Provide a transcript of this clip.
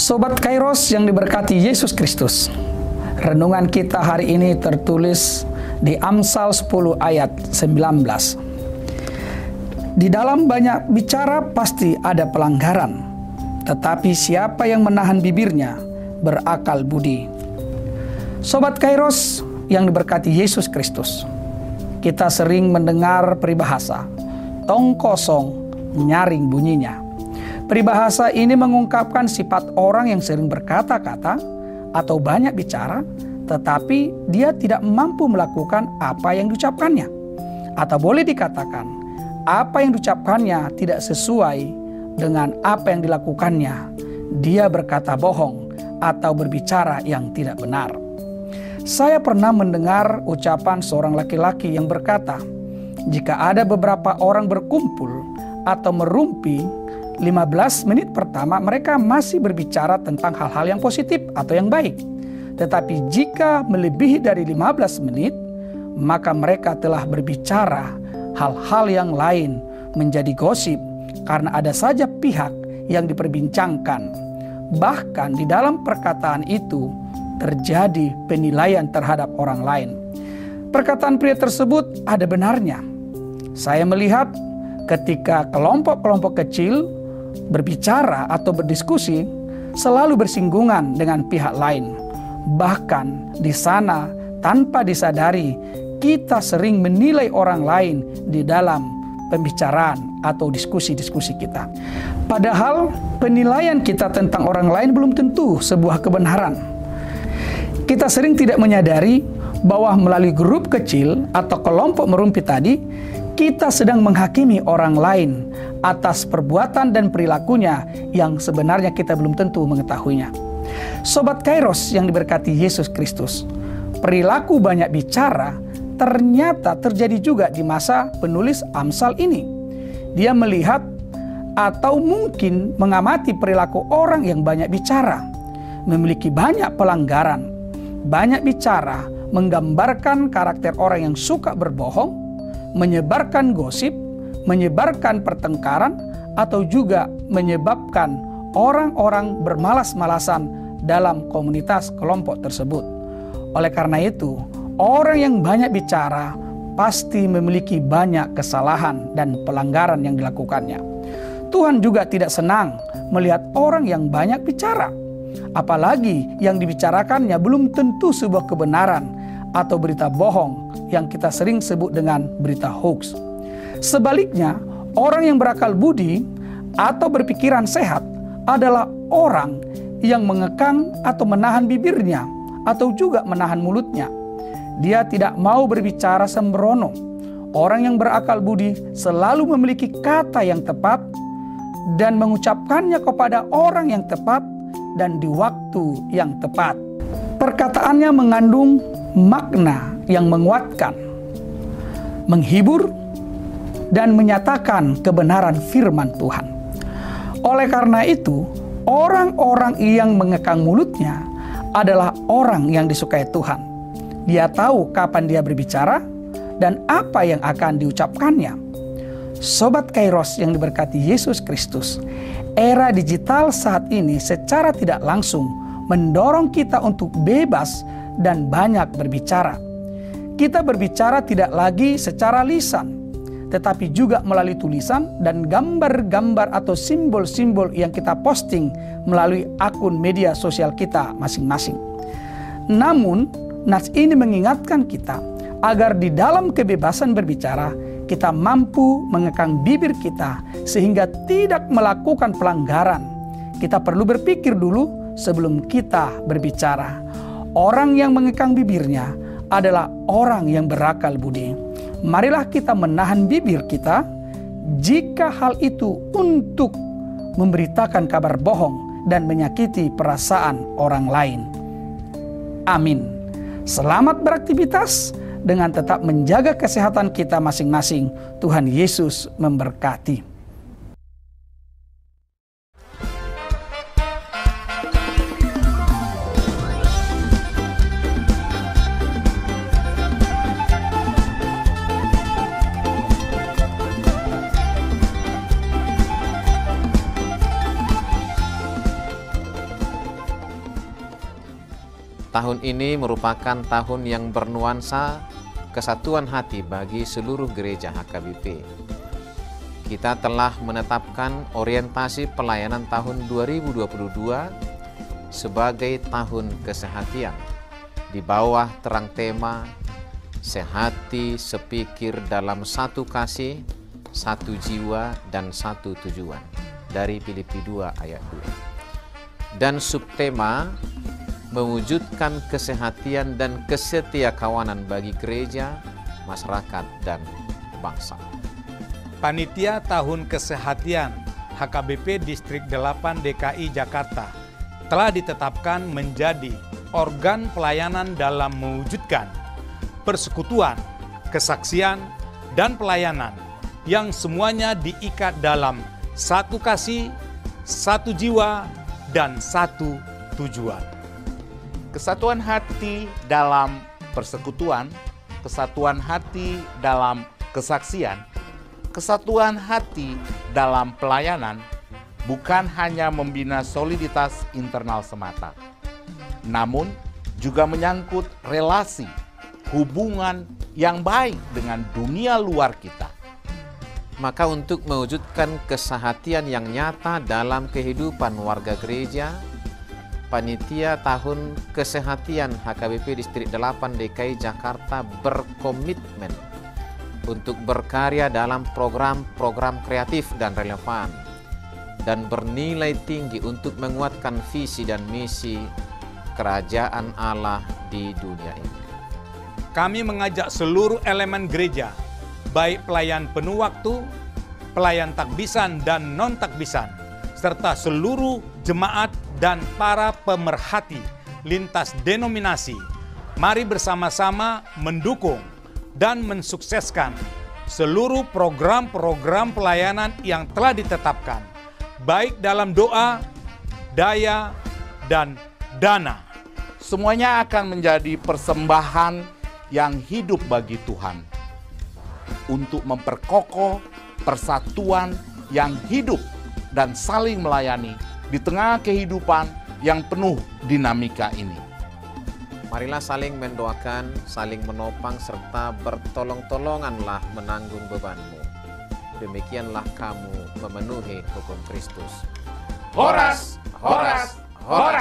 Sobat Kairos yang diberkati Yesus Kristus, renungan kita hari ini tertulis di Amsal 10 ayat 19. Di dalam banyak bicara pasti ada pelanggaran, tetapi siapa yang menahan bibirnya berakal budi. Sobat Kairos yang diberkati Yesus Kristus, kita sering mendengar peribahasa, tong kosong nyaring bunyinya. Peribahasa ini mengungkapkan sifat orang yang sering berkata-kata atau banyak bicara, tetapi dia tidak mampu melakukan apa yang diucapkannya. Atau boleh dikatakan, apa yang diucapkannya tidak sesuai dengan apa yang dilakukannya. Dia berkata bohong atau berbicara yang tidak benar. Saya pernah mendengar ucapan seorang laki-laki yang berkata, jika ada beberapa orang berkumpul atau merumpi, 15 menit pertama mereka masih berbicara tentang hal-hal yang positif atau yang baik. Tetapi jika melebihi dari 15 menit, maka mereka telah berbicara hal-hal yang lain, menjadi gosip, karena ada saja pihak yang diperbincangkan. Bahkan di dalam perkataan itu terjadi penilaian terhadap orang lain. Perkataan pria tersebut ada benarnya. Saya melihat ketika kelompok-kelompok kecil berbicara atau berdiskusi, selalu bersinggungan dengan pihak lain. Bahkan di sana tanpa disadari, kita sering menilai orang lain di dalam pembicaraan atau diskusi-diskusi kita. Padahal penilaian kita tentang orang lain belum tentu sebuah kebenaran. Kita sering tidak menyadari bahwa melalui grup kecil atau kelompok merumpi tadi, kita sedang menghakimi orang lain atas perbuatan dan perilakunya yang sebenarnya kita belum tentu mengetahuinya. Sobat Kairos yang diberkati Yesus Kristus, perilaku banyak bicara ternyata terjadi juga di masa penulis Amsal ini. Dia melihat atau mungkin mengamati perilaku orang yang banyak bicara, memiliki banyak pelanggaran. Banyak bicara menggambarkan karakter orang yang suka berbohong, menyebarkan gosip, menyebarkan pertengkaran, atau juga menyebabkan orang-orang bermalas-malasan dalam komunitas kelompok tersebut. Oleh karena itu, orang yang banyak bicara pasti memiliki banyak kesalahan dan pelanggaran yang dilakukannya. Tuhan juga tidak senang melihat orang yang banyak bicara, apalagi yang dibicarakannya belum tentu sebuah kebenaran atau berita bohong yang kita sering sebut dengan berita hoax. Sebaliknya, orang yang berakal budi atau berpikiran sehat adalah orang yang mengekang atau menahan bibirnya atau juga menahan mulutnya. Dia tidak mau berbicara sembrono. Orang yang berakal budi selalu memiliki kata yang tepat dan mengucapkannya kepada orang yang tepat dan di waktu yang tepat. Perkataannya mengandung makna yang menguatkan, menghibur, dan menyatakan kebenaran firman Tuhan. Oleh karena itu, orang-orang yang mengekang mulutnya adalah orang yang disukai Tuhan. Dia tahu kapan dia berbicara dan apa yang akan diucapkannya. Sobat Kairos yang diberkati Yesus Kristus, era digital saat ini secara tidak langsung mendorong kita untuk bebas dan banyak berbicara. Kita berbicara tidak lagi secara lisan, tetapi juga melalui tulisan dan gambar-gambar atau simbol-simbol yang kita posting melalui akun media sosial kita masing-masing. Namun, nas ini mengingatkan kita agar di dalam kebebasan berbicara, kita mampu mengekang bibir kita sehingga tidak melakukan pelanggaran. Kita perlu berpikir dulu sebelum kita berbicara. Orang yang mengekang bibirnya adalah orang yang berakal budi. Marilah kita menahan bibir kita jika hal itu untuk memberitakan kabar bohong dan menyakiti perasaan orang lain. Amin. Selamat beraktivitas dengan tetap menjaga kesehatan kita masing-masing. Tuhan Yesus memberkati. Tahun ini merupakan tahun yang bernuansa kesatuan hati bagi seluruh gereja HKBP. Kita telah menetapkan orientasi pelayanan tahun 2022 sebagai tahun kesehatian di bawah terang tema sehati sepikir dalam satu kasih, satu jiwa, dan satu tujuan dari Filipi 2 ayat 2. Dan subtema mewujudkan kesehatian dan kesetiakawanan bagi gereja, masyarakat, dan bangsa. Panitia Tahun Kesehatian HKBP Distrik 8 DKI Jakarta telah ditetapkan menjadi organ pelayanan dalam mewujudkan persekutuan, kesaksian, dan pelayanan yang semuanya diikat dalam satu kasih, satu jiwa, dan satu tujuan. Kesatuan hati dalam persekutuan, kesatuan hati dalam kesaksian, kesatuan hati dalam pelayanan bukan hanya membina soliditas internal semata, namun juga menyangkut relasi, hubungan yang baik dengan dunia luar kita. Maka untuk mewujudkan kesehatian yang nyata dalam kehidupan warga gereja, Panitia Tahun Kesehatian HKBP Distrik 8 DKI Jakarta berkomitmen untuk berkarya dalam program-program kreatif dan relevan dan bernilai tinggi untuk menguatkan visi dan misi kerajaan Allah di dunia ini. Kami mengajak seluruh elemen gereja, baik pelayan penuh waktu, pelayan takbisan dan non-takbisan, serta seluruh jemaat dan para pemerhati lintas denominasi, mari bersama-sama mendukung dan mensukseskan seluruh program-program pelayanan yang telah ditetapkan, baik dalam doa, daya, dan dana. Semuanya akan menjadi persembahan yang hidup bagi Tuhan untuk memperkokoh persatuan yang hidup dan saling melayani di tengah kehidupan yang penuh dinamika ini. Marilah saling mendoakan, saling menopang, serta bertolong-tolonganlah menanggung bebanmu. Demikianlah kamu memenuhi hukum Kristus. Horas, horas, horas.